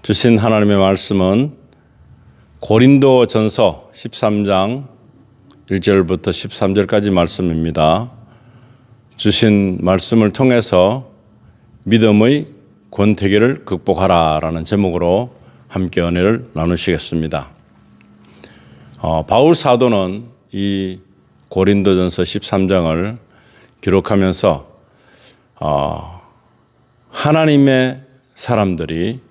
주신 하나님의 말씀은 고린도전서 13장 1절부터 13절까지 말씀입니다. 주신 말씀을 통해서 믿음의 권태기를 극복하라라는 제목으로 함께 은혜를 나누시겠습니다. 바울 사도는 이 고린도전서 13장을 기록하면서 하나님의 사람들이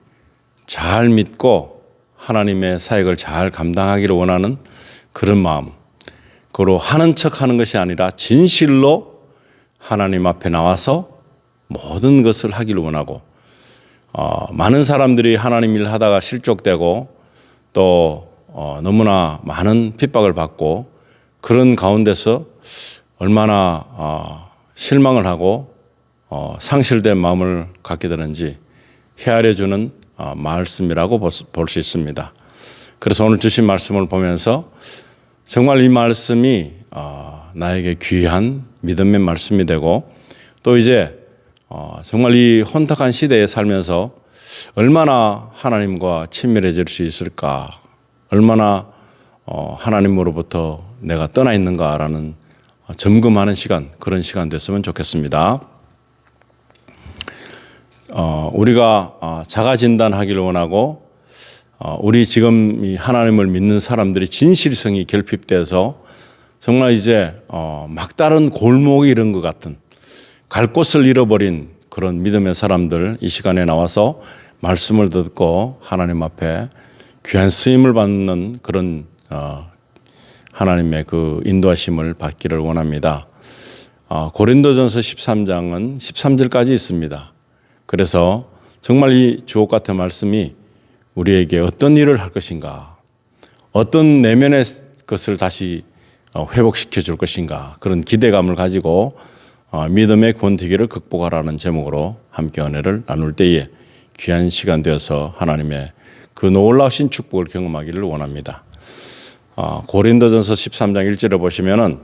잘 믿고 하나님의 사역을 잘 감당하기를 원하는 그런 마음, 그로 하는 척하는 것이 아니라 진실로 하나님 앞에 나와서 모든 것을 하기를 원하고, 많은 사람들이 하나님 일 하다가 실족되고 또 너무나 많은 핍박을 받고 그런 가운데서 얼마나 실망을 하고 상실된 마음을 갖게 되는지 헤아려 주는 말씀이라고 볼 수 있습니다. 그래서 오늘 주신 말씀을 보면서 정말 이 말씀이 나에게 귀한 믿음의 말씀이 되고, 또 이제 정말 이 혼탁한 시대에 살면서 얼마나 하나님과 친밀해질 수 있을까, 얼마나 하나님으로부터 내가 떠나 있는가라는 점검하는 시간, 그런 시간 됐으면 좋겠습니다. 우리가 자가 진단하기를 원하고, 우리 지금 이 하나님을 믿는 사람들이 진실성이 결핍돼서 정말 이제 막다른 골목이 이런 것 같은, 갈 곳을 잃어버린 그런 믿음의 사람들, 이 시간에 나와서 말씀을 듣고 하나님 앞에 귀한 쓰임을 받는 그런 하나님의 그 인도하심을 받기를 원합니다. 고린도전서 13장은 13절까지 있습니다. 그래서 정말 이 주옥 같은 말씀이 우리에게 어떤 일을 할 것인가, 어떤 내면의 것을 다시 회복시켜 줄 것인가, 그런 기대감을 가지고 믿음의 권태기를 극복하라는 제목으로 함께 은혜를 나눌 때에 귀한 시간 되어서 하나님의 그 놀라우신 축복을 경험하기를 원합니다. 고린도전서 13장 1절에 보시면은,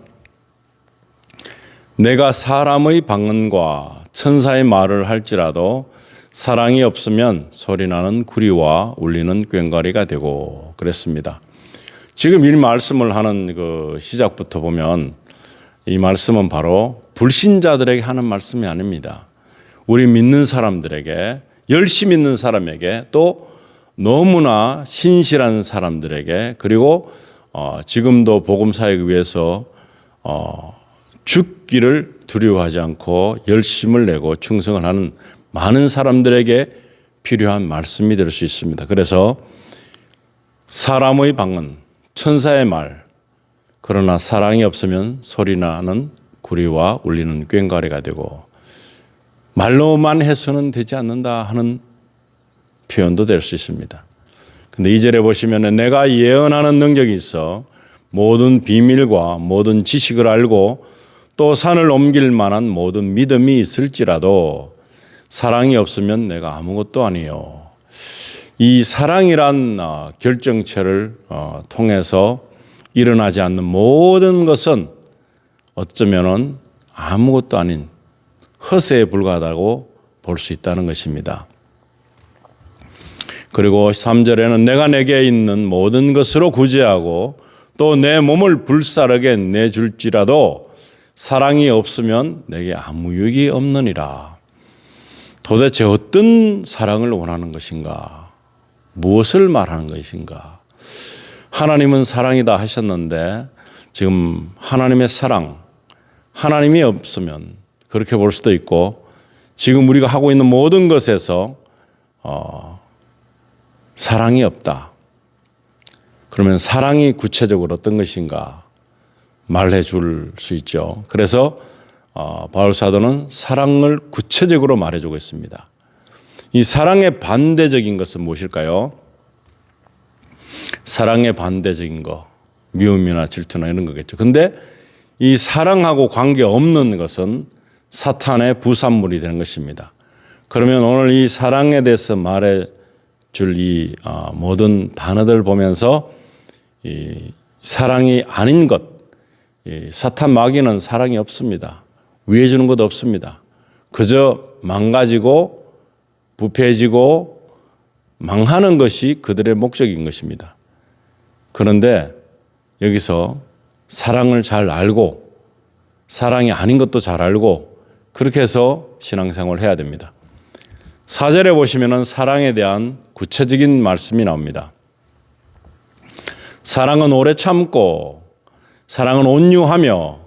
내가 사람의 방언과 천사의 말을 할지라도 사랑이 없으면 소리나는 구리와 울리는 꽹과리가 되고, 그랬습니다. 지금 이 말씀을 하는 그 시작부터 보면 이 말씀은 바로 불신자들에게 하는 말씀이 아닙니다. 우리 믿는 사람들에게, 열심히 믿는 사람에게, 또 너무나 신실한 사람들에게, 그리고 지금도 복음 사역을 위해서 죽기를 두려워하지 않고 열심을 내고 충성을 하는 많은 사람들에게 필요한 말씀이 될 수 있습니다. 그래서 사람의 방언, 천사의 말, 그러나 사랑이 없으면 소리나는 구리와 울리는 꽹과리가 되고, 말로만 해서는 되지 않는다 하는 표현도 될 수 있습니다. 근데 2절에 보시면, 내가 예언하는 능력이 있어 모든 비밀과 모든 지식을 알고 또 산을 옮길 만한 모든 믿음이 있을지라도 사랑이 없으면 내가 아무것도 아니요. 이 사랑이란 결정체를 통해서 일어나지 않는 모든 것은 어쩌면은 아무것도 아닌 허세에 불과하다고 볼 수 있다는 것입니다. 그리고 3절에는 내가 내게 있는 모든 것으로 구제하고 또 내 몸을 불사르게 내줄지라도 사랑이 없으면 내게 아무 유익이 없느니라. 도대체 어떤 사랑을 원하는 것인가? 무엇을 말하는 것인가? 하나님은 사랑이다 하셨는데, 지금 하나님의 사랑, 하나님이 없으면 그렇게 볼 수도 있고, 지금 우리가 하고 있는 모든 것에서 사랑이 없다. 그러면 사랑이 구체적으로 어떤 것인가 말해 줄 수 있죠. 그래서 바울 사도는 사랑을 구체적으로 말해주고 있습니다. 이 사랑의 반대적인 것은 무엇일까요? 사랑의 반대적인 거, 미움이나 질투나 이런 거겠죠. 근데 이 사랑하고 관계없는 것은 사탄의 부산물이 되는 것입니다. 그러면 오늘 이 사랑에 대해서 말해 줄 이 모든 단어들 보면서 이 사랑이 아닌 것, 이 사탄 마귀는 사랑이 없습니다. 위해 주는 것도 없습니다. 그저 망가지고 부패해지고 망하는 것이 그들의 목적인 것입니다. 그런데 여기서 사랑을 잘 알고 사랑이 아닌 것도 잘 알고 그렇게 해서 신앙생활을 해야 됩니다. 4절에 보시면은 사랑에 대한 구체적인 말씀이 나옵니다. 사랑은 오래 참고 사랑은 온유하며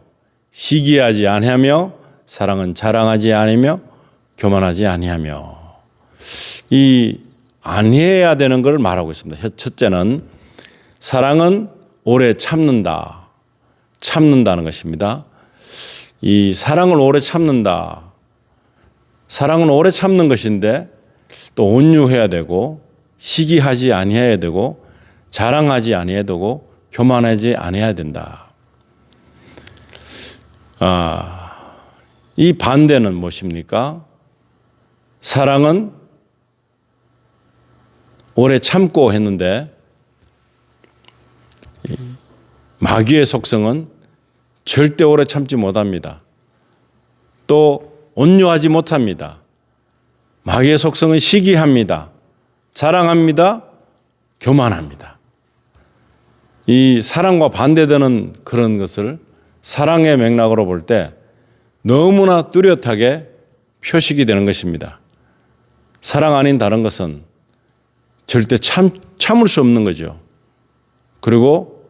시기하지 아니하며 사랑은 자랑하지 아니하며 교만하지 아니하며 이 아니해야 되는 걸 말하고 있습니다. 첫째는 사랑은 오래 참는다. 참는다는 것입니다. 이 사랑을 오래 참는다. 사랑은 오래 참는 것인데 또 온유해야 되고 시기하지 아니해야 되고 자랑하지 아니해야 되고 교만하지 아니해야 된다. 이 반대는 무엇입니까? 사랑은 오래 참고 했는데 마귀의 속성은 절대 오래 참지 못합니다. 또 온유하지 못합니다. 마귀의 속성은 시기합니다. 자랑합니다. 교만합니다. 이 사랑과 반대되는 그런 것을 사랑의 맥락으로 볼 때 너무나 뚜렷하게 표식이 되는 것입니다. 사랑 아닌 다른 것은 절대 참을 수 없는 거죠. 그리고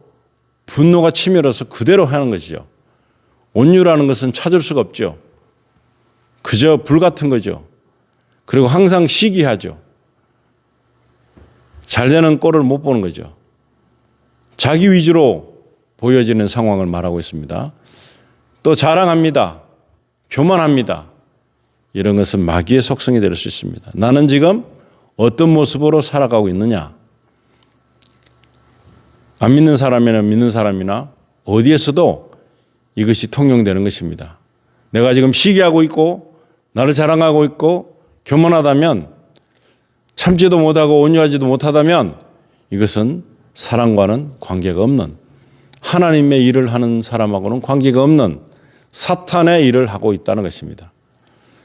분노가 치밀어서 그대로 하는 것이죠. 온유라는 것은 찾을 수가 없죠. 그저 불같은 거죠. 그리고 항상 시기하죠. 잘 되는 꼴을 못 보는 거죠. 자기 위주로 보여지는 상황을 말하고 있습니다. 또 자랑합니다. 교만합니다. 이런 것은 마귀의 속성이 될 수 있습니다. 나는 지금 어떤 모습으로 살아가고 있느냐? 안 믿는 사람이나 믿는 사람이나 어디에서도 이것이 통용되는 것입니다. 내가 지금 시기하고 있고 나를 자랑하고 있고 교만하다면 참지도 못하고 온유하지도 못하다면 이것은 사랑과는 관계가 없는 하나님의 일을 하는 사람하고는 관계가 없는 사탄의 일을 하고 있다는 것입니다.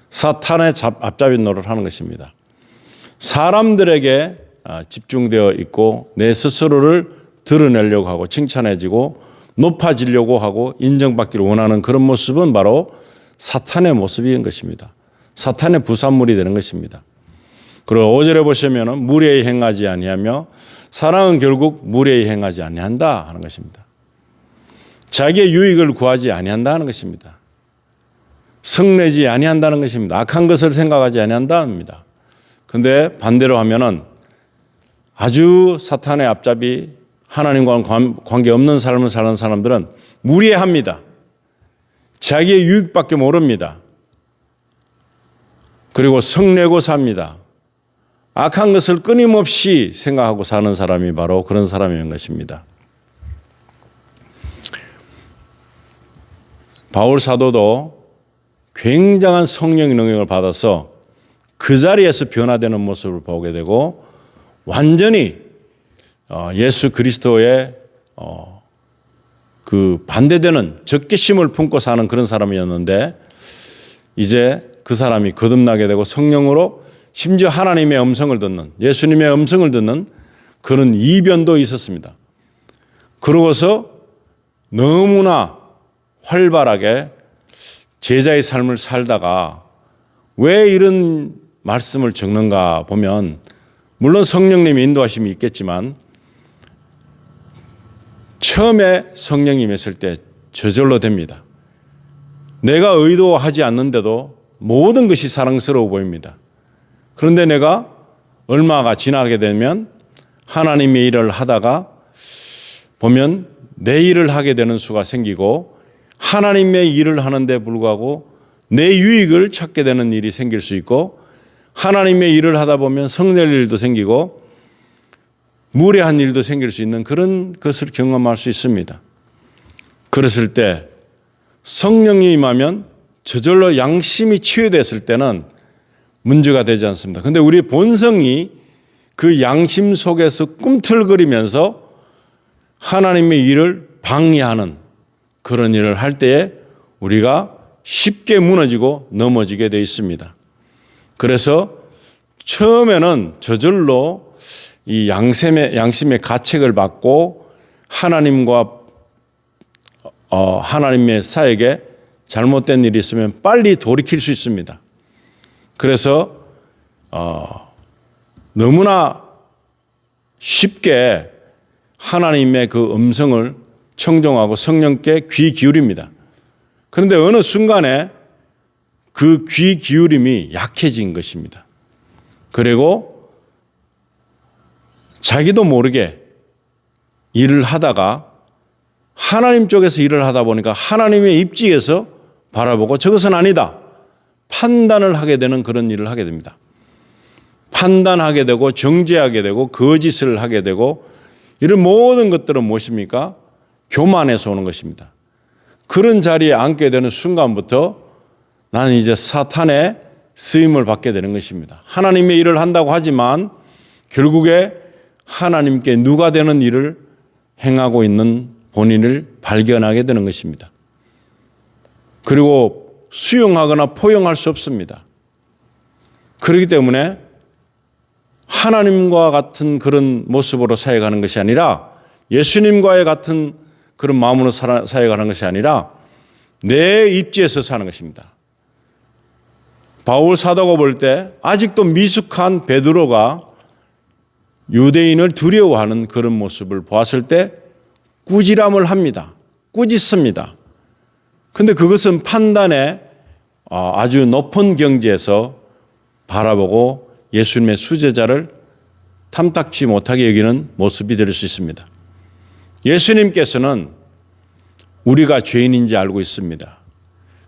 사탄의 앞잡이 노릇을 하는 것입니다. 사람들에게 집중되어 있고 내 스스로를 드러내려고 하고 칭찬해지고 높아지려고 하고 인정받기를 원하는 그런 모습은 바로 사탄의 모습인 것입니다. 사탄의 부산물이 되는 것입니다. 그리고 5절에 보시면 무례히 행하지 아니하며 사랑은 결국 무례히 행하지 아니한다 하는 것입니다. 자기의 유익을 구하지 아니한다는 것입니다. 성내지 아니한다는 것입니다. 악한 것을 생각하지 아니한다입니다. 그런데 반대로 하면은 아주 사탄의 앞잡이 하나님과는 관계없는 삶을 사는 사람들은 무례합니다. 자기의 유익밖에 모릅니다. 그리고 성내고 삽니다. 악한 것을 끊임없이 생각하고 사는 사람이 바로 그런 사람인 것입니다. 바울 사도도 굉장한 성령의 능력을 받아서 그 자리에서 변화되는 모습을 보게 되고 완전히 예수 그리스도의 그 반대되는 적개심을 품고 사는 그런 사람이었는데 이제 그 사람이 거듭나게 되고 성령으로 심지어 하나님의 음성을 듣는 예수님의 음성을 듣는 그런 이변도 있었습니다. 그러고서 너무나 활발하게 제자의 삶을 살다가 왜 이런 말씀을 적는가 보면 물론 성령님의 인도하심이 있겠지만 처음에 성령이 임했을 때 저절로 됩니다. 내가 의도하지 않는데도 모든 것이 사랑스러워 보입니다. 그런데 내가 얼마가 지나게 되면 하나님의 일을 하다가 보면 내 일을 하게 되는 수가 생기고 하나님의 일을 하는데 불구하고 내 유익을 찾게 되는 일이 생길 수 있고 하나님의 일을 하다 보면 성낼 일도 생기고 무례한 일도 생길 수 있는 그런 것을 경험할 수 있습니다. 그랬을 때 성령이 임하면 저절로 양심이 치유됐을 때는 문제가 되지 않습니다. 그런데 우리 본성이 그 양심 속에서 꿈틀거리면서 하나님의 일을 방해하는 그런 일을 할 때에 우리가 쉽게 무너지고 넘어지게 되어 있습니다. 그래서 처음에는 저절로 이 양심의 가책을 받고 하나님과 하나님의 사역에 잘못된 일이 있으면 빨리 돌이킬 수 있습니다. 그래서 너무나 쉽게 하나님의 그 음성을 청종하고 성령께 귀 기울입니다. 그런데 어느 순간에 그 귀 기울임이 약해진 것입니다. 그리고 자기도 모르게 일을 하다가 하나님 쪽에서 일을 하다 보니까 하나님의 입지에서 바라보고 저것은 아니다. 판단을 하게 되는 그런 일을 하게 됩니다. 판단하게 되고 정죄하게 되고 거짓을 하게 되고 이런 모든 것들은 무엇입니까? 교만에서 오는 것입니다. 그런 자리에 앉게 되는 순간부터 나는 이제 사탄의 쓰임을 받게 되는 것입니다. 하나님의 일을 한다고 하지만 결국에 하나님께 누가 되는 일을 행하고 있는 본인을 발견하게 되는 것입니다. 그리고 수용하거나 포용할 수 없습니다. 그렇기 때문에 하나님과 같은 그런 모습으로 사역하는 것이 아니라 예수님과의 같은 그런 마음으로 사역하는 것이 아니라 내 입지에서 사는 것입니다. 바울 사도가 볼 때 아직도 미숙한 베드로가 유대인을 두려워하는 그런 모습을 보았을 때 꾸지람을 합니다. 꾸짖습니다. 그런데 그것은 판단의 아주 높은 경지에서 바라보고 예수님의 수제자를 탐탁치 못하게 여기는 모습이 될 수 있습니다. 예수님께서는 우리가 죄인인지 알고 있습니다.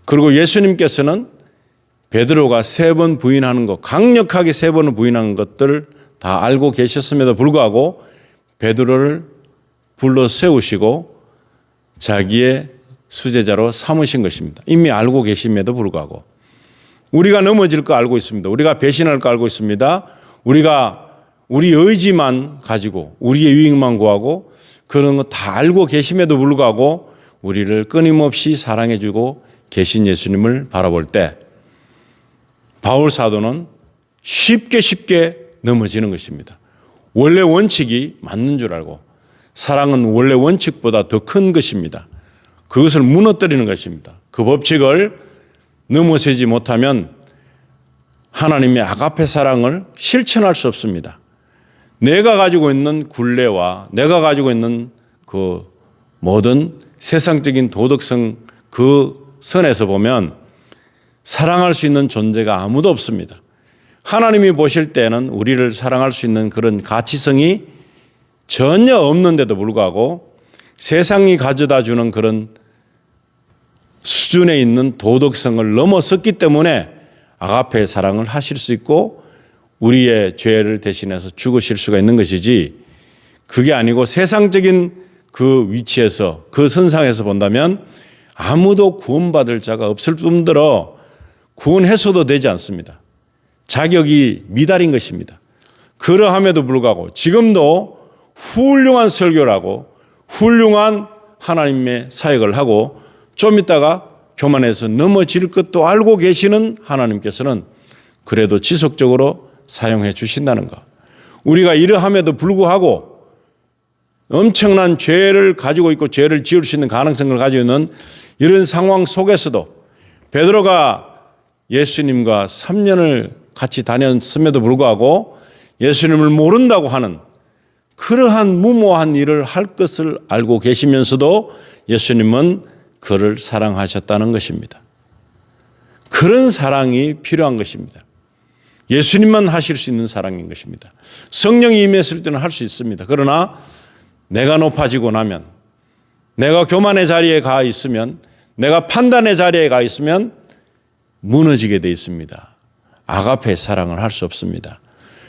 그리고 예수님께서는 베드로가 3번 부인하는 것, 강력하게 3번을 부인하는 것들을 다 알고 계셨음에도 불구하고 베드로를 불러 세우시고 자기의 수제자로 삼으신 것입니다. 이미 알고 계심에도 불구하고 우리가 넘어질 거 알고 있습니다. 우리가 배신할 거 알고 있습니다. 우리가 우리 의지만 가지고 우리의 유익만 구하고 그런 거 다 알고 계심에도 불구하고 우리를 끊임없이 사랑해 주고 계신 예수님을 바라볼 때 바울 사도는 쉽게 넘어지는 것입니다. 원래 원칙이 맞는 줄 알고 사랑은 원래 원칙보다 더 큰 것입니다. 그것을 무너뜨리는 것입니다. 그 법칙을 넘어서지 못하면 하나님의 아가페 사랑을 실천할 수 없습니다. 내가 가지고 있는 굴레와 내가 가지고 있는 그 모든 세상적인 도덕성 그 선에서 보면 사랑할 수 있는 존재가 아무도 없습니다. 하나님이 보실 때는 우리를 사랑할 수 있는 그런 가치성이 전혀 없는데도 불구하고 세상이 가져다 주는 그런 수준에 있는 도덕성을 넘어섰기 때문에 아가페 사랑을 하실 수 있고 우리의 죄를 대신해서 죽으실 수가 있는 것이지 그게 아니고 세상적인 그 위치에서 그 선상에서 본다면 아무도 구원받을 자가 없을 뿐더러 구원해서도 되지 않습니다. 자격이 미달인 것입니다. 그러함에도 불구하고 지금도 훌륭한 설교를 하고 훌륭한 하나님의 사역을 하고 좀 있다가 교만해서 넘어질 것도 알고 계시는 하나님께서는 그래도 지속적으로 사용해 주신다는 것. 우리가 이러함에도 불구하고 엄청난 죄를 가지고 있고 죄를 지을 수 있는 가능성을 가지고 있는 이런 상황 속에서도 베드로가 예수님과 3년을 같이 다녔음에도 불구하고 예수님을 모른다고 하는 그러한 무모한 일을 할 것을 알고 계시면서도 예수님은 그를 사랑하셨다는 것입니다. 그런 사랑이 필요한 것입니다. 예수님만 하실 수 있는 사랑인 것입니다. 성령이 임했을 때는 할 수 있습니다. 그러나 내가 높아지고 나면 내가 교만의 자리에 가 있으면 내가 판단의 자리에 가 있으면 무너지게 돼 있습니다. 아가페 사랑을 할 수 없습니다.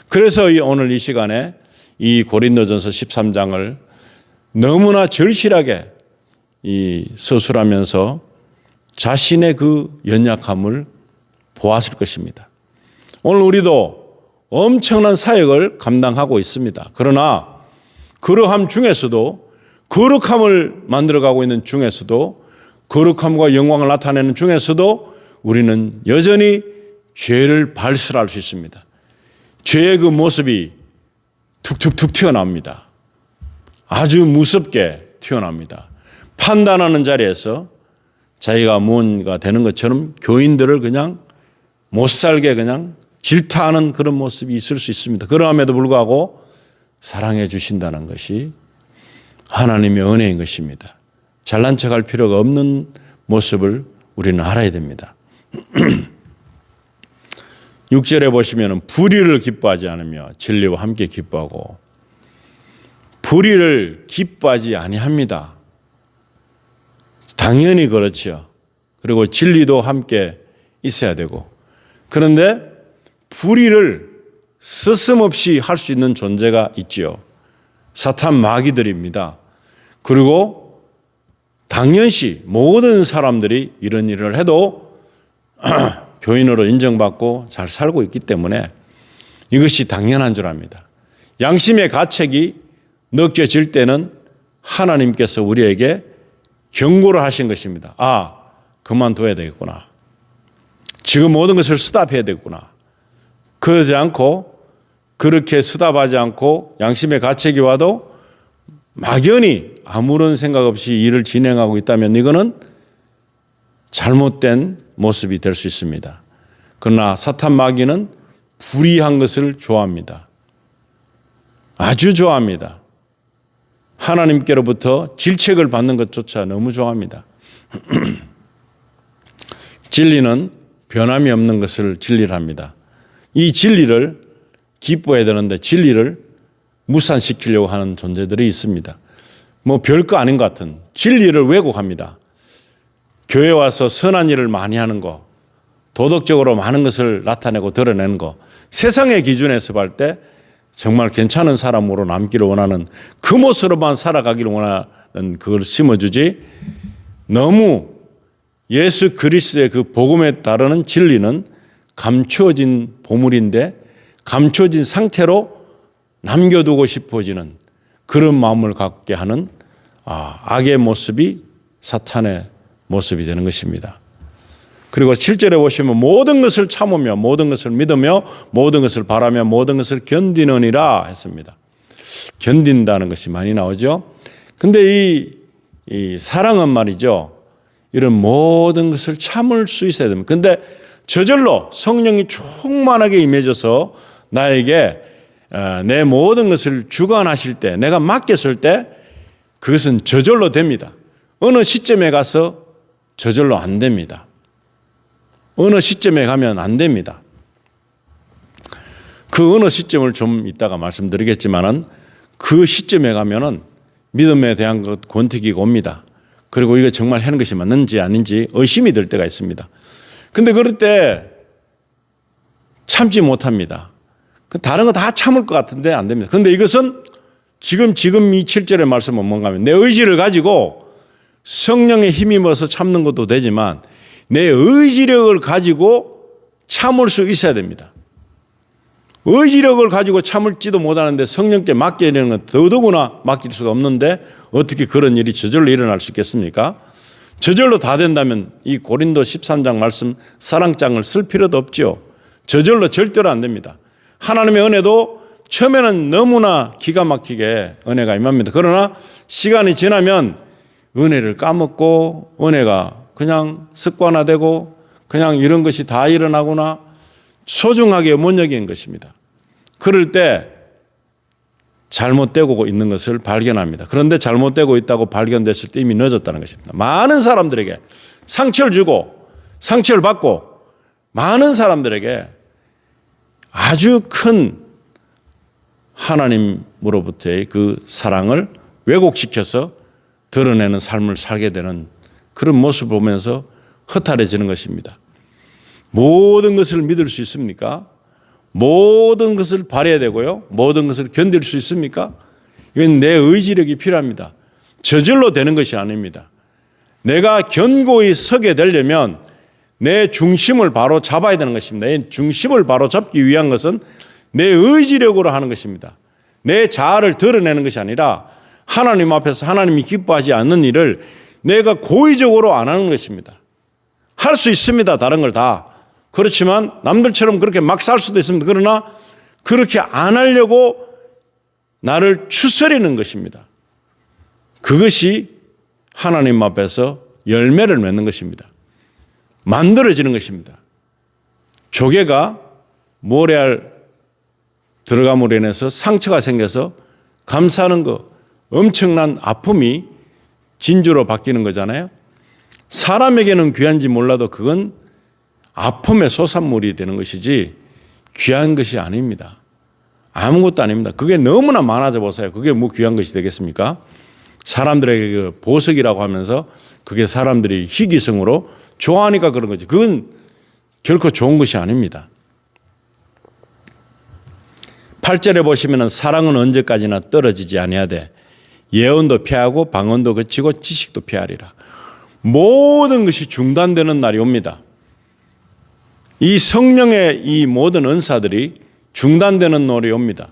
그래서 오늘 이 시간에 이 고린도전서 13장을 너무나 절실하게 서술하면서 자신의 그 연약함을 보았을 것입니다. 오늘 우리도 엄청난 사역을 감당하고 있습니다. 그러나 그러함 중에서도 거룩함을 만들어가고 있는 중에서도 거룩함과 영광을 나타내는 중에서도 우리는 여전히 죄를 발설할 수 있습니다. 죄의 그 모습이 툭툭툭 튀어나옵니다. 아주 무섭게 튀어나옵니다. 판단하는 자리에서 자기가 무언가 되는 것처럼 교인들을 그냥 못살게 그냥 질타하는 그런 모습이 있을 수 있습니다. 그럼에도 불구하고 사랑해 주신다는 것이 하나님의 은혜인 것입니다. 잘난 척할 필요가 없는 모습을 우리는 알아야 됩니다. 6절에 보시면 불의를 기뻐하지 않으며 진리와 함께 기뻐하고, 불의를 기뻐하지 아니합니다. 당연히 그렇죠. 그리고 진리도 함께 있어야 되고, 그런데 불의를 서슴없이 할 수 있는 존재가 있지요. 사탄 마귀들입니다. 그리고 당연시 모든 사람들이 이런 일을 해도 교인으로 인정받고 잘 살고 있기 때문에 이것이 당연한 줄 압니다. 양심의 가책이 느껴질 때는 하나님께서 우리에게 경고를 하신 것입니다. 아, 그만둬야 되겠구나. 지금 모든 것을 스탑해야 되겠구나. 그러지 않고, 그렇게 스탑하지 않고 양심의 가책이 와도 막연히 아무런 생각 없이 일을 진행하고 있다면 이거는 잘못된 모습이 될 수 있습니다. 그러나 사탄 마귀는 불의한 것을 좋아합니다. 아주 좋아합니다. 하나님께로부터 질책을 받는 것조차 너무 좋아합니다. 진리는 변함이 없는 것을 진리랍니다. 이 진리를 기뻐해야 되는데 진리를 무산시키려고 하는 존재들이 있습니다. 뭐 별거 아닌 것 같은 진리를 왜곡합니다. 교회 와서 선한 일을 많이 하는 거, 도덕적으로 많은 것을 나타내고 드러내는 거, 세상의 기준에서 볼 때 정말 괜찮은 사람으로 남기를 원하는 그 모습으로만 살아가기를 원하는 그걸 심어주지, 너무 예수 그리스도의 그 복음에 따르는 진리는 감추어진 보물인데 감추어진 상태로 남겨두고 싶어지는 그런 마음을 갖게 하는 악의 모습이 사탄의 모습이 되는 것입니다. 그리고 7절에 보시면 모든 것을 참으며 모든 것을 믿으며 모든 것을 바라며 모든 것을 견디느니라 했습니다. 견딘다는 것이 많이 나오죠. 근데 이 사랑은 말이죠. 이런 모든 것을 참을 수 있어야 됩니다. 근데 저절로 성령이 충만하게 임해져서 나에게 내 모든 것을 주관하실 때, 내가 맡겼을 때 그것은 저절로 됩니다. 어느 시점에 가서 저절로 안 됩니다. 어느 시점에 가면 안 됩니다. 그 어느 시점을 좀 이따가 말씀드리겠지만은 그 시점에 가면은 믿음에 대한 것 권태기가 옵니다. 그리고 이거 정말 하는 것이 맞는지 아닌지 의심이 들 때가 있습니다. 근데 그럴 때 참지 못합니다. 다른 거 다 참을 것 같은데 안 됩니다. 그런데 이것은 지금 이 7절의 말씀은 뭔가 하면 내 의지를 가지고 성령의 힘입어서 참는 것도 되지만 내 의지력을 가지고 참을 수 있어야 됩니다. 의지력을 가지고 참을지도 못하는데 성령께 맡겨야 되는 건 더더구나 맡길 수가 없는데 어떻게 그런 일이 저절로 일어날 수 있겠습니까? 저절로 다 된다면 이 고린도 13장 말씀 사랑장을 쓸 필요도 없죠. 저절로 절대로 안 됩니다. 하나님의 은혜도 처음에는 너무나 기가 막히게 은혜가 임합니다. 그러나 시간이 지나면 은혜를 까먹고 은혜가 그냥 습관화되고 그냥 이런 것이 다 일어나구나 소중하게 못 여기는 것입니다. 그럴 때 잘못되고 있는 것을 발견합니다. 그런데 잘못되고 있다고 발견됐을 때 이미 늦었다는 것입니다. 많은 사람들에게 상처를 주고 상처를 받고 많은 사람들에게 아주 큰 하나님으로부터의 그 사랑을 왜곡시켜서 드러내는 삶을 살게 되는 그런 모습을 보면서 허탈해지는 것입니다. 모든 것을 믿을 수 있습니까? 모든 것을 바라야 되고요. 모든 것을 견딜 수 있습니까? 이건 내 의지력이 필요합니다. 저절로 되는 것이 아닙니다. 내가 견고히 서게 되려면 내 중심을 바로 잡아야 되는 것입니다. 내 중심을 바로 잡기 위한 것은 내 의지력으로 하는 것입니다. 내 자아를 드러내는 것이 아니라 하나님 앞에서 하나님이 기뻐하지 않는 일을 내가 고의적으로 안 하는 것입니다. 할 수 있습니다. 다른 걸 다. 그렇지만 남들처럼 그렇게 막 살 수도 있습니다. 그러나 그렇게 안 하려고 나를 추스리는 것입니다. 그것이 하나님 앞에서 열매를 맺는 것입니다. 만들어지는 것입니다. 조개가 모래알 들어감으로 인해서 상처가 생겨서 감싸는 거, 엄청난 아픔이 진주로 바뀌는 거잖아요. 사람에게는 귀한지 몰라도 그건 아픔의 소산물이 되는 것이지 귀한 것이 아닙니다. 아무것도 아닙니다. 그게 너무나 많아져 보세요. 그게 뭐 귀한 것이 되겠습니까? 사람들에게 그 보석이라고 하면서 그게 사람들이 희귀성으로 좋아하니까 그런 거지. 그건 결코 좋은 것이 아닙니다. 8절에 보시면은 사랑은 언제까지나 떨어지지 아니하되 예언도 피하고 방언도 그치고 지식도 피하리라. 모든 것이 중단되는 날이 옵니다. 이 성령의 이 모든 은사들이 중단되는 날이 옵니다.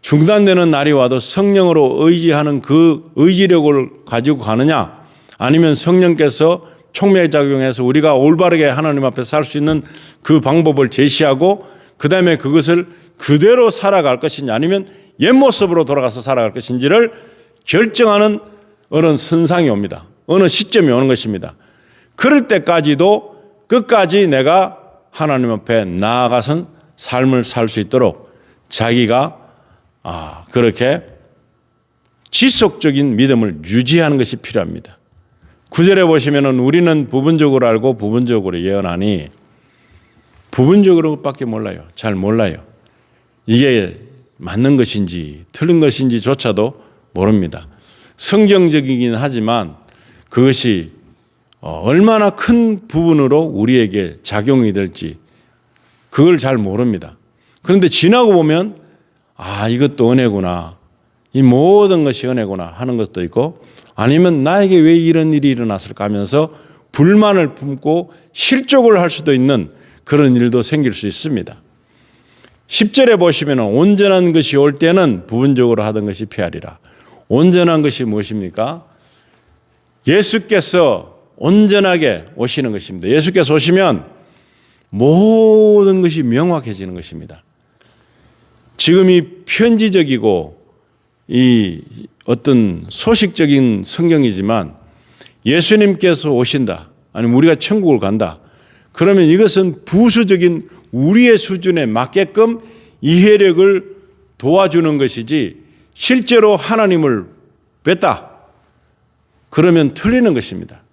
중단되는 날이 와도 성령으로 의지하는 그 의지력을 가지고 가느냐, 아니면 성령께서 촉매작용해서 우리가 올바르게 하나님 앞에 살 수 있는 그 방법을 제시하고 그 다음에 그것을 그대로 살아갈 것이냐, 아니면 옛 모습으로 돌아가서 살아갈 것인지를 결정하는 어느 선상이 옵니다. 어느 시점이 오는 것입니다. 그럴 때까지도 끝까지 내가 하나님 앞에 나아가선 삶을 살 수 있도록 자기가 그렇게 지속적인 믿음을 유지하는 것이 필요합니다. 9절에 보시면은 우리는 부분적으로 알고 부분적으로 예언하니, 부분적으로밖에 몰라요. 잘 몰라요. 이게 맞는 것인지 틀린 것인지조차도 모릅니다. 성경적이긴 하지만 그것이 얼마나 큰 부분으로 우리에게 작용이 될지 그걸 잘 모릅니다. 그런데 지나고 보면 이것도 은혜구나, 이 모든 것이 은혜구나 하는 것도 있고, 아니면 나에게 왜 이런 일이 일어났을까 하면서 불만을 품고 실족을 할 수도 있는 그런 일도 생길 수 있습니다. 10절에 보시면 온전한 것이 올 때는 부분적으로 하던 것이 피하리라. 온전한 것이 무엇입니까? 예수께서 온전하게 오시는 것입니다. 예수께서 오시면 모든 것이 명확해지는 것입니다. 지금 이 편지적이고 이 어떤 소식적인 성경이지만 예수님께서 오신다, 아니면 우리가 천국을 간다, 그러면 이것은 부수적인 우리의 수준에 맞게끔 이해력을 도와주는 것이지 실제로 하나님을 뵀다 그러면 틀리는 것입니다.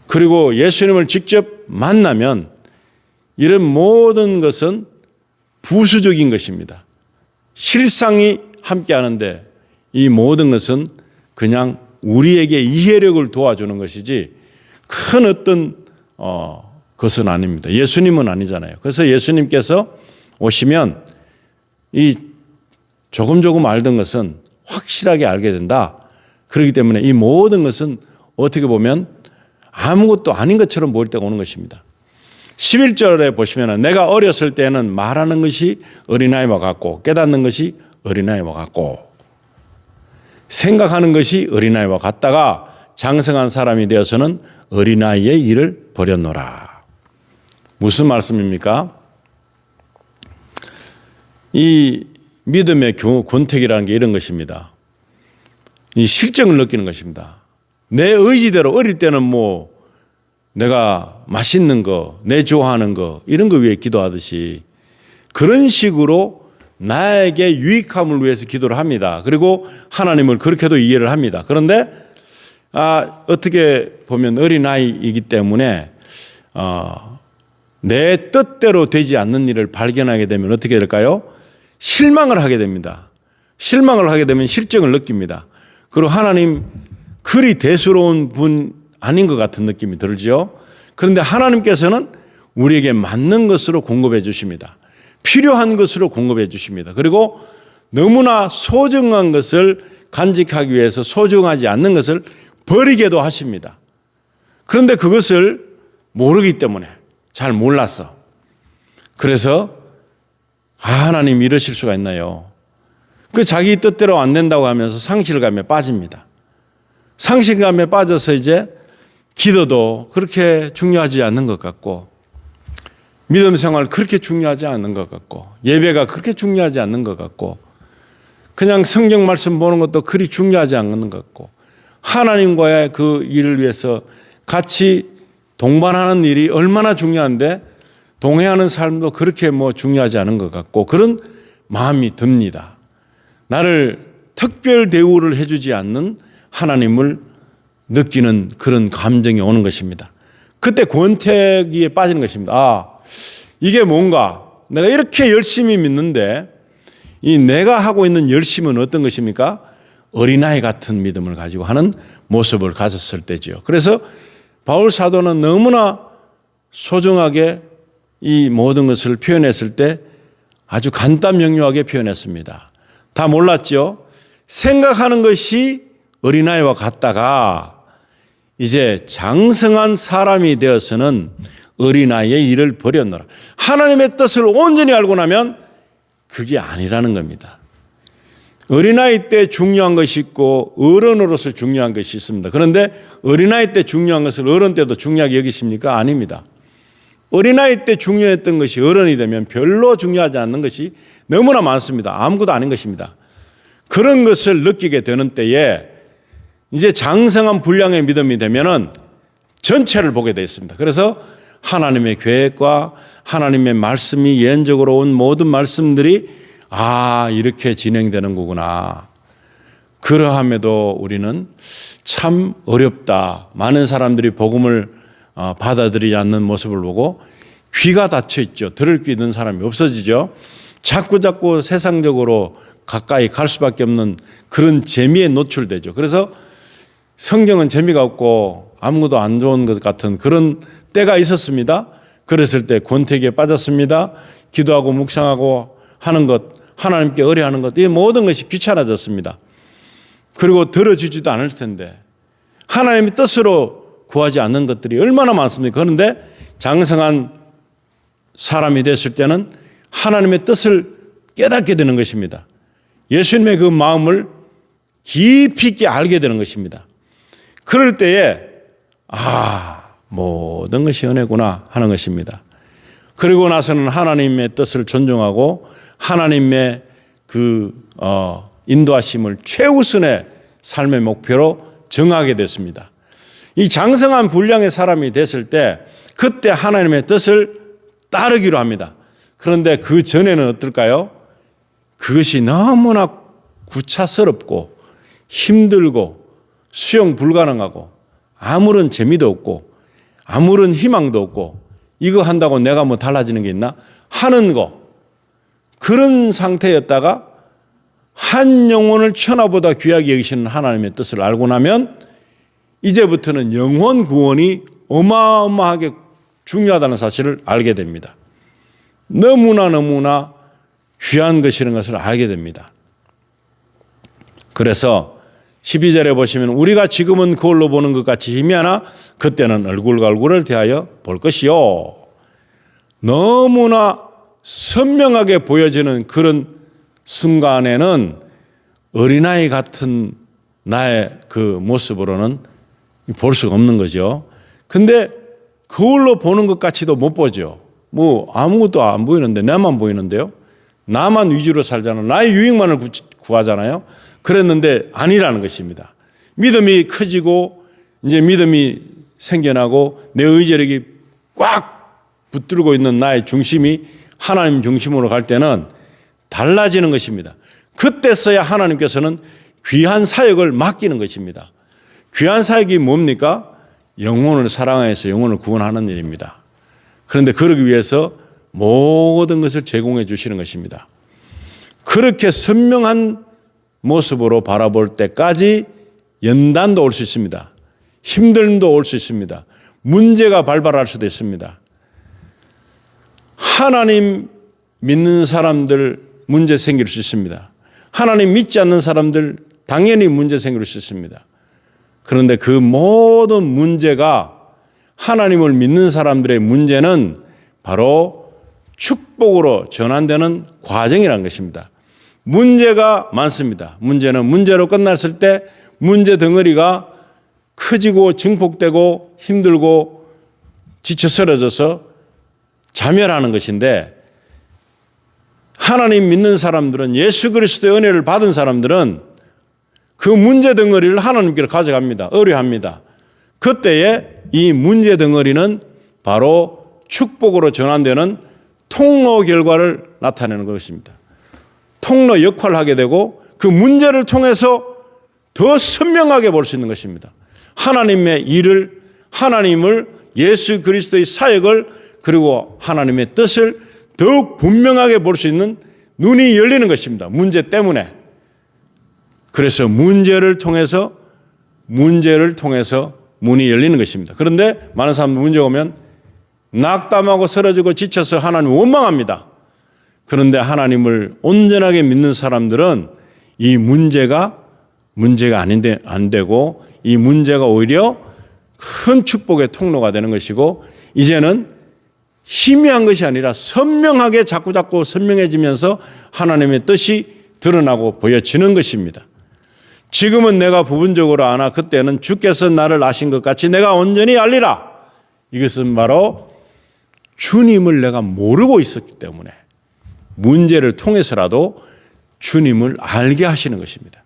그리고 예수님을 직접 만나면 이런 모든 것은 부수적인 것입니다. 실상이 함께 하는데 이 모든 것은 그냥 우리에게 이해력을 도와주는 것이지 큰 어떤 것은 아닙니다. 예수님은 아니잖아요. 그래서 예수님께서 오시면 이 조금 알던 것은 확실하게 알게 된다. 그렇기 때문에 이 모든 것은 어떻게 보면 아무것도 아닌 것처럼 보일 때가 오는 것입니다. 11절에 보시면 내가 어렸을 때는 말하는 것이 어린아이와 같고 깨닫는 것이 어린아이와 같고 생각하는 것이 어린아이와 같다가 장성한 사람이 되어서는 어린아이의 일을 버렸노라. 무슨 말씀입니까? 이 믿음의 권태기라는 게 이런 것입니다. 이 실정을 느끼는 것입니다. 내 의지대로 어릴 때는 뭐 내가 맛있는 거, 내 좋아하는 거 이런 거 위해 기도하듯이 그런 식으로 나에게 유익함을 위해서 기도를 합니다. 그리고 하나님을 그렇게도 이해를 합니다. 그런데 어떻게 보면 어린아이이기 때문에 내 뜻대로 되지 않는 일을 발견하게 되면 어떻게 될까요? 실망을 하게 됩니다. 실망을 하게 되면 실정을 느낍니다. 그리고 하나님 그리 대수로운 분 아닌 것 같은 느낌이 들죠. 그런데 하나님께서는 우리에게 맞는 것으로 공급해 주십니다. 필요한 것으로 공급해 주십니다. 그리고 너무나 소중한 것을 간직하기 위해서 소중하지 않는 것을 버리게도 하십니다. 그런데 그것을 모르기 때문에 잘 몰라서 그래서 하나님 이러실 수가 있나요? 그 자기 뜻대로 안 된다고 하면서 상실감에 빠집니다. 상실감에 빠져서 이제 기도도 그렇게 중요하지 않는 것 같고 믿음 생활 그렇게 중요하지 않는 것 같고 예배가 그렇게 중요하지 않는 것 같고 그냥 성경 말씀 보는 것도 그리 중요하지 않는 것 같고 하나님과의 그 일을 위해서 같이 동반하는 일이 얼마나 중요한데 동행하는 삶도 그렇게 중요하지 않은 것 같고 그런 마음이 듭니다. 나를 특별 대우를 해주지 않는 하나님을 느끼는 그런 감정이 오는 것입니다. 그때 권태기에 빠지는 것입니다. 아, 이게 뭔가 내가 이렇게 열심히 믿는데 이 내가 하고 있는 열심은 어떤 것입니까? 어린아이 같은 믿음을 가지고 하는 모습을 가졌을 때죠. 그래서 바울 사도는 너무나 소중하게 이 모든 것을 표현했을 때 아주 간단명료하게 표현했습니다. 다 몰랐죠? 생각하는 것이 어린아이와 같다가 이제 장성한 사람이 되어서는 어린아이의 일을 버렸노라. 하나님의 뜻을 온전히 알고 나면 그게 아니라는 겁니다. 어린아이 때 중요한 것이 있고 어른으로서 중요한 것이 있습니다. 그런데 어린아이 때 중요한 것을 어른 때도 중요하게 여기십니까? 아닙니다. 어린아이 때 중요했던 것이 어른이 되면 별로 중요하지 않는 것이 너무나 많습니다. 아무것도 아닌 것입니다. 그런 것을 느끼게 되는 때에 이제 장성한 분량의 믿음이 되면은 전체를 보게 되어 있습니다. 그래서 하나님의 계획과 하나님의 말씀이 예언적으로 온 모든 말씀들이 이렇게 진행되는 거구나. 그러함에도 우리는 참 어렵다. 많은 사람들이 복음을 받아들이지 않는 모습을 보고 귀가 닫혀 있죠. 들을 귀 있는 사람이 없어지죠. 자꾸 세상적으로 가까이 갈 수밖에 없는 그런 재미에 노출되죠. 그래서 성경은 재미가 없고 아무것도 안 좋은 것 같은 그런 때가 있었습니다. 그랬을 때 권태기에 빠졌습니다. 기도하고 묵상하고 하는 것, 하나님께 의뢰하는 것, 이 모든 것이 귀찮아졌습니다. 그리고 들어주지도 않을 텐데 하나님의 뜻으로 구하지 않는 것들이 얼마나 많습니까? 그런데 장성한 사람이 됐을 때는 하나님의 뜻을 깨닫게 되는 것입니다. 예수님의 그 마음을 깊이 있게 알게 되는 것입니다. 그럴 때에 모든 것이 은혜구나 하는 것입니다. 그리고 나서는 하나님의 뜻을 존중하고 하나님의 그 인도하심을 최우선의 삶의 목표로 정하게 됐습니다. 이 장성한 분량의 사람이 됐을 때 그때 하나님의 뜻을 따르기로 합니다. 그런데 그 전에는 어떨까요? 그것이 너무나 구차스럽고 힘들고 수용 불가능하고 아무런 재미도 없고 아무런 희망도 없고 이거 한다고 내가 달라지는 게 있나? 하는 거. 그런 상태였다가 한 영혼을 천하보다 귀하게 여기시는 하나님의 뜻을 알고 나면 이제부터는 영혼 구원이 어마어마하게 중요하다는 사실을 알게 됩니다. 너무나 귀한 것이라는 것을 알게 됩니다. 그래서 12절에 보시면 우리가 지금은 거울로 보는 것 같이 희미하나 그때는 얼굴과 얼굴을 대하여 볼 것이요. 너무나 선명하게 보여지는 그런 순간에는 어린아이 같은 나의 그 모습으로는 볼 수가 없는 거죠. 근데 거울로 보는 것 같이도 못 보죠. 아무것도 안 보이는데 나만 보이는데요. 나만 위주로 살잖아. 나의 유익만을 구하잖아요. 그랬는데 아니라는 것입니다. 믿음이 커지고 이제 믿음이 생겨나고 내 의지력이 꽉 붙들고 있는 나의 중심이 하나님 중심으로 갈 때는 달라지는 것입니다. 그때서야 하나님께서는 귀한 사역을 맡기는 것입니다. 귀한 사역이 뭡니까? 영혼을 사랑해서 영혼을 구원하는 일입니다. 그런데 그러기 위해서 모든 것을 제공해 주시는 것입니다. 그렇게 선명한 모습으로 바라볼 때까지 연단도 올 수 있습니다. 힘듦도 올 수 있습니다. 문제가 발발할 수도 있습니다. 하나님 믿는 사람들 문제 생길 수 있습니다. 하나님 믿지 않는 사람들 당연히 문제 생길 수 있습니다. 그런데 그 모든 문제가 하나님을 믿는 사람들의 문제는 바로 축복으로 전환되는 과정이라는 것입니다. 문제가 많습니다. 문제는 문제로 끝났을 때 문제 덩어리가 커지고 증폭되고 힘들고 지쳐 쓰러져서 자멸하는 것인데 하나님 믿는 사람들은, 예수 그리스도의 은혜를 받은 사람들은 그 문제 덩어리를 하나님께로 가져갑니다. 의뢰합니다. 그때에 이 문제 덩어리는 바로 축복으로 전환되는 통로 결과를 나타내는 것입니다. 통로 역할을 하게 되고 그 문제를 통해서 더 선명하게 볼 수 있는 것입니다. 하나님의 일을, 하나님을, 예수 그리스도의 사역을, 그리고 하나님의 뜻을 더욱 분명하게 볼 수 있는 눈이 열리는 것입니다. 문제 때문에. 그래서 문제를 통해서 문이 열리는 것입니다. 그런데 많은 사람들 문제 오면 낙담하고 쓰러지고 지쳐서 하나님을 원망합니다. 그런데 하나님을 온전하게 믿는 사람들은 이 문제가 안 되고 이 문제가 오히려 큰 축복의 통로가 되는 것이고, 이제는 희미한 것이 아니라 선명하게 자꾸 선명해지면서 하나님의 뜻이 드러나고 보여지는 것입니다. 지금은 내가 부분적으로 아나 그때는 주께서 나를 아신 것 같이 내가 온전히 알리라. 이것은 바로 주님을 내가 모르고 있었기 때문에 문제를 통해서라도 주님을 알게 하시는 것입니다.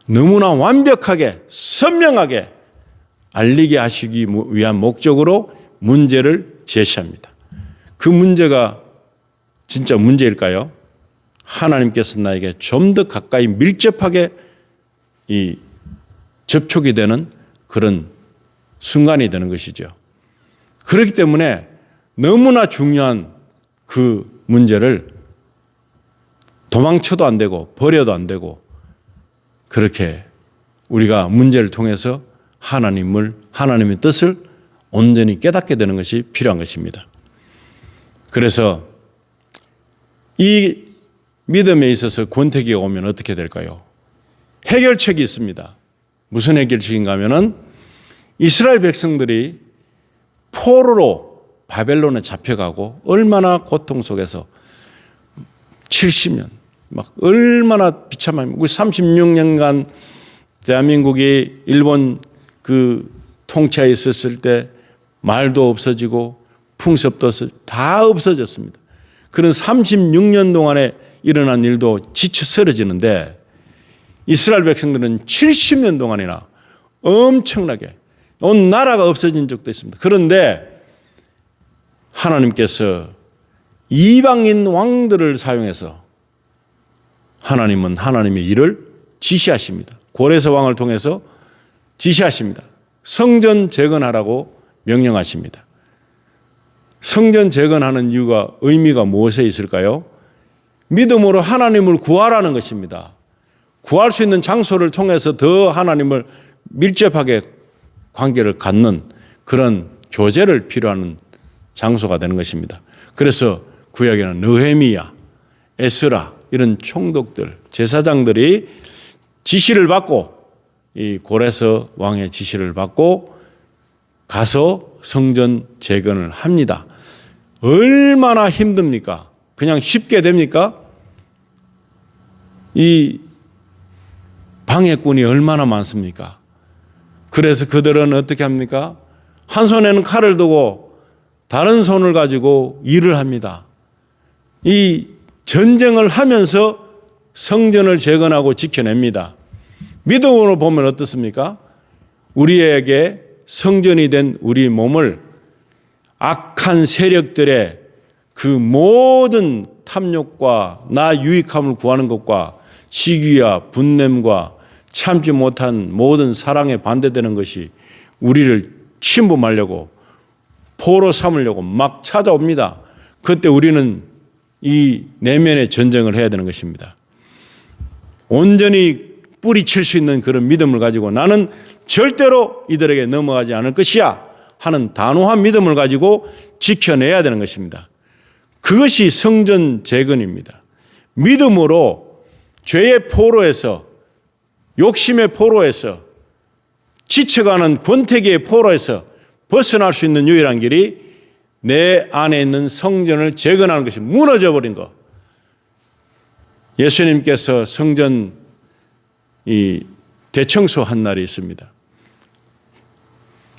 너무나 완벽하게 선명하게 알리게 하시기 위한 목적으로 문제를 제시합니다. 그 문제가 진짜 문제일까요? 하나님께서 나에게 좀 더 가까이 밀접하게 이 접촉이 되는 그런 순간이 되는 것이죠. 그렇기 때문에 너무나 중요한 그 문제를 도망쳐도 안 되고 버려도 안 되고, 그렇게 우리가 문제를 통해서 하나님의 뜻을 온전히 깨닫게 되는 것이 필요한 것입니다. 그래서 이 믿음에 있어서 권태기가 오면 어떻게 될까요? 해결책이 있습니다. 무슨 해결책인가 하면은 이스라엘 백성들이 포로로 바벨론에 잡혀가고 얼마나 고통 속에서 70년 막 얼마나 비참한, 우리 36년간 대한민국이 일본 그 통치하에 있었을 때 말도 없어지고 풍습도 다 없어졌습니다. 그런 36년 동안에 일어난 일도 지쳐 쓰러지는데 이스라엘 백성들은 70년 동안이나 엄청나게 온 나라가 없어진 적도 있습니다. 그런데 하나님께서 이방인 왕들을 사용해서 하나님은 하나님의 일을 지시하십니다. 고레스 왕을 통해서 지시하십니다. 성전 재건하라고 명령하십니다. 성전 재건하는 이유가, 의미가 무엇에 있을까요? 믿음으로 하나님을 구하라는 것입니다. 구할 수 있는 장소를 통해서 더 하나님을 밀접하게 관계를 갖는 그런 교제를 필요하는 장소가 되는 것입니다. 그래서 구약에는 느헤미야, 에스라 이런 총독들, 제사장들이 지시를 받고, 이 고레스 왕의 지시를 받고 가서 성전 재건을 합니다. 얼마나 힘듭니까? 그냥 쉽게 됩니까? 이 방해꾼이 얼마나 많습니까? 그래서 그들은 어떻게 합니까? 한 손에는 칼을 두고 다른 손을 가지고 일을 합니다. 이 전쟁을 하면서 성전을 재건하고 지켜냅니다. 믿음으로 보면 어떻습니까? 우리에게 성전이 된 우리 몸을 악한 세력들의 그 모든 탐욕과 나 유익함을 구하는 것과 시기와 분냄과 참지 못한 모든 사랑에 반대되는 것이 우리를 침범하려고, 포로 삼으려고 막 찾아옵니다. 그때 우리는 이 내면의 전쟁을 해야 되는 것입니다. 온전히 뿌리칠 수 있는 그런 믿음을 가지고 나는 절대로 이들에게 넘어가지 않을 것이야 하는 단호한 믿음을 가지고 지켜내야 되는 것입니다. 그것이 성전 재건입니다. 믿음으로 죄의 포로에서, 욕심의 포로에서, 지쳐가는 권태기의 포로에서 벗어날 수 있는 유일한 길이 내 안에 있는 성전을 재건하는 것이 무너져버린 것. 예수님께서 성전 대청소한 날이 있습니다.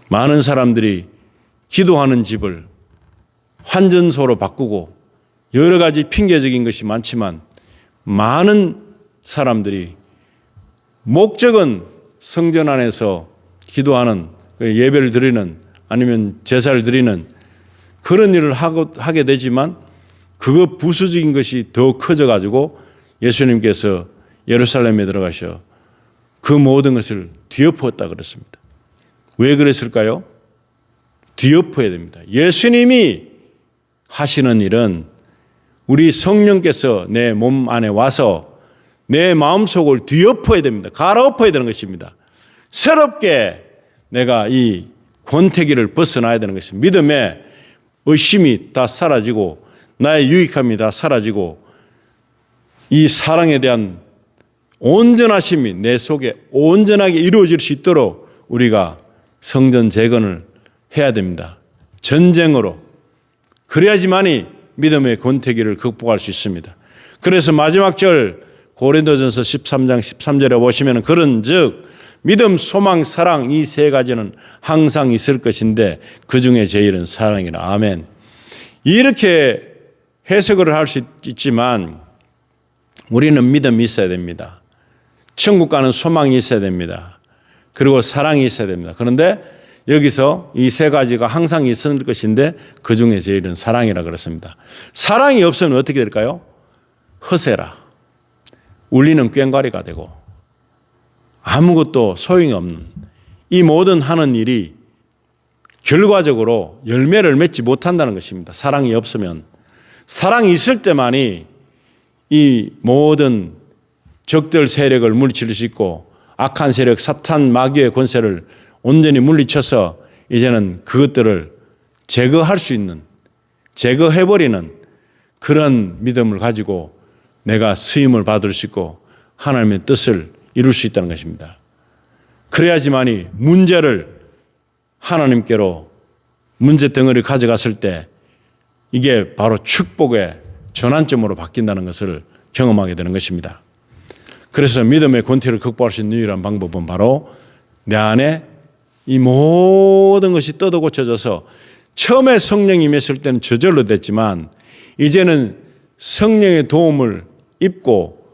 많은 사람들이 기도하는 집을 환전소로 바꾸고 여러 가지 핑계적인 것이 많지만 많은 사람들이 목적은 성전 안에서 기도하는, 예배를 드리는, 아니면 제사를 드리는 그런 일을 하게 되지만 그거 부수적인 것이 더 커져가지고 예수님께서 예루살렘에 들어가셔 그 모든 것을 뒤엎었다 그랬습니다. 왜 그랬을까요? 뒤엎어야 됩니다. 예수님이 하시는 일은 우리 성령께서 내 몸 안에 와서 내 마음속을 뒤엎어야 됩니다. 갈아엎어야 되는 것입니다. 새롭게 내가 이 권태기를 벗어나야 되는 것입니다. 믿음의 의심이 다 사라지고 나의 유익함이 다 사라지고 이 사랑에 대한 온전하심이 내 속에 온전하게 이루어질 수 있도록 우리가 성전 재건을 해야 됩니다. 전쟁으로. 그래야지만이 믿음의 권태기를 극복할 수 있습니다. 그래서 마지막 절 고린도전서 13장 13절에 보시면 그런즉 믿음, 소망, 사랑 이 세 가지는 항상 있을 것인데 그중에 제일은 사랑이라. 아멘. 이렇게 해석을 할 수 있지만 우리는 믿음이 있어야 됩니다. 천국 가는 소망이 있어야 됩니다. 그리고 사랑이 있어야 됩니다. 그런데 여기서 이 세 가지가 항상 있을 것인데 그중에 제일은 사랑이라 그랬습니다. 사랑이 없으면 어떻게 될까요? 허세라. 울리는 꽹과리가 되고 아무것도 소용이 없는 이 모든 하는 일이 결과적으로 열매를 맺지 못한다는 것입니다. 사랑이 없으면. 사랑이 있을 때만이 이 모든 적들 세력을 물리칠 수 있고 악한 세력, 사탄, 마귀의 권세를 온전히 물리쳐서 이제는 그것들을 제거할 수 있는, 제거해버리는 그런 믿음을 가지고 내가 쓰임을 받을 수 있고 하나님의 뜻을 이룰 수 있다는 것입니다. 그래야지만이 문제를 하나님께로 문제 덩어리를 가져갔을 때 이게 바로 축복의 전환점으로 바뀐다는 것을 경험하게 되는 것입니다. 그래서 믿음의 권태를 극복할 수 있는 유일한 방법은 바로 내 안에 이 모든 것이 떠도 고쳐져서 처음에 성령이 임했을 때는 저절로 됐지만 이제는 성령의 도움을 입고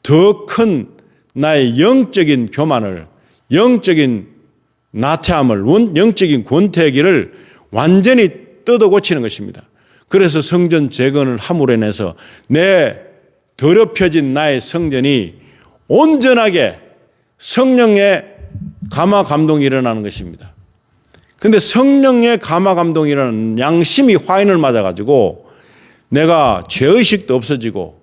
더 큰 나의 영적인 교만을, 영적인 나태함을, 영적인 권태기를 완전히 뜯어 고치는 것입니다. 그래서 성전 재건을 함으로 인해서 내 더럽혀진 나의 성전이 온전하게 성령의 감화 감동이 일어나는 것입니다. 그런데 성령의 감화 감동이 일어나는 양심이 화인을 맞아가지고 내가 죄의식도 없어지고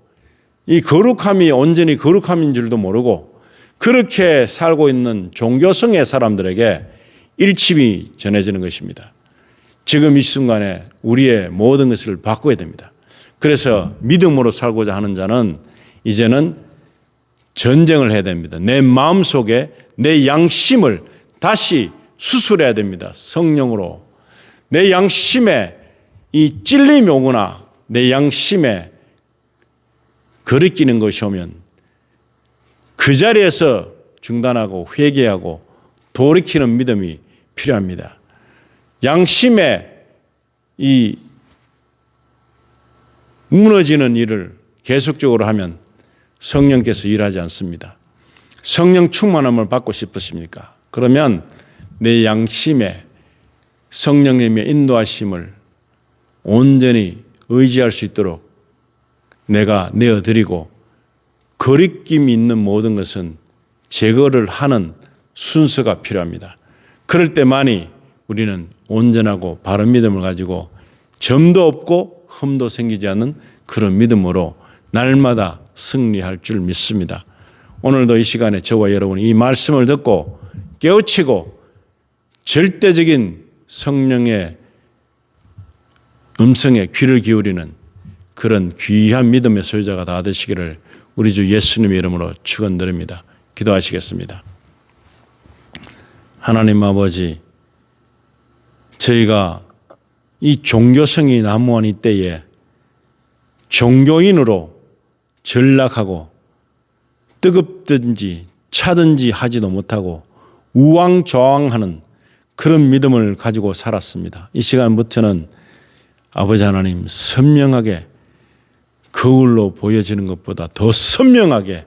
이 거룩함이 온전히 거룩함인 줄도 모르고 그렇게 살고 있는 종교성의 사람들에게 일침이 전해지는 것입니다. 지금 이 순간에 우리의 모든 것을 바꿔야 됩니다. 그래서 믿음으로 살고자 하는 자는 이제는 전쟁을 해야 됩니다. 내 마음속에 내 양심을 다시 수술해야 됩니다. 성령으로. 내 양심에 이 찔림이 오거나 내 양심에 거리끼는 것이 오면 그 자리에서 중단하고 회개하고 돌이키는 믿음이 필요합니다. 양심에 이 무너지는 일을 계속적으로 하면 성령께서 일하지 않습니다. 성령 충만함을 받고 싶으십니까? 그러면 내 양심에 성령님의 인도하심을 온전히 의지할 수 있도록 내가 내어드리고 거리낌이 있는 모든 것은 제거를 하는 순서가 필요합니다. 그럴 때만이 우리는 온전하고 바른 믿음을 가지고 점도 없고 흠도 생기지 않는 그런 믿음으로 날마다 승리할 줄 믿습니다. 오늘도 이 시간에 저와 여러분이 이 말씀을 듣고 깨우치고 절대적인 성령의 음성에 귀를 기울이는 그런 귀한 믿음의 소유자가 다 되시기를 우리 주 예수님의 이름으로 축원드립니다. 기도하시겠습니다. 하나님 아버지, 저희가 이 종교성이 난무한 이때에 종교인으로 전락하고 뜨겁든지 차든지 하지도 못하고 우왕좌왕하는 그런 믿음을 가지고 살았습니다. 이 시간부터는 아버지 하나님 선명하게 거울로 보여지는 것보다 더 선명하게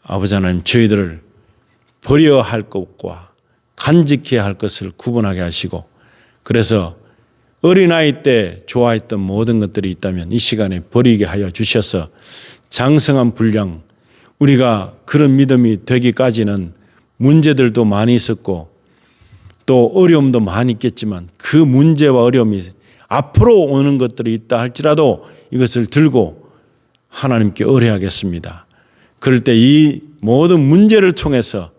아버지 하나님 저희들을 버려야 할 것과 간직해야 할 것을 구분하게 하시고, 그래서 어린아이 때 좋아했던 모든 것들이 있다면 이 시간에 버리게 하여 주셔서 장성한 분량, 우리가 그런 믿음이 되기까지는 문제들도 많이 있었고 또 어려움도 많이 있겠지만 그 문제와 어려움이 앞으로 오는 것들이 있다 할지라도 이것을 들고 하나님께 의뢰하겠습니다. 그럴 때 이 모든 문제를 통해서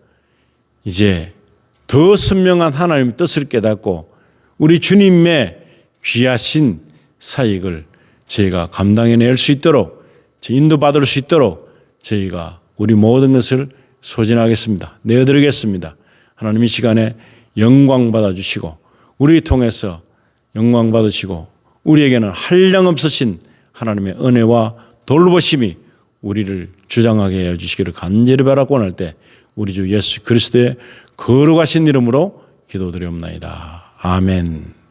이제 더 선명한 하나님의 뜻을 깨닫고 우리 주님의 귀하신 사역을 저희가 감당해낼 수 있도록, 인도받을 수 있도록 저희가 우리 모든 것을 소진하겠습니다. 내어드리겠습니다. 하나님 이 시간에 영광 받아주시고 우리 통해서 영광 받으시고 우리에게는 한량없으신 하나님의 은혜와 돌보심이 우리를 주장하게 해주시기를 간절히 바라고 원할 때 우리 주 예수 그리스도의 거룩하신 이름으로 기도드리옵나이다. 아멘.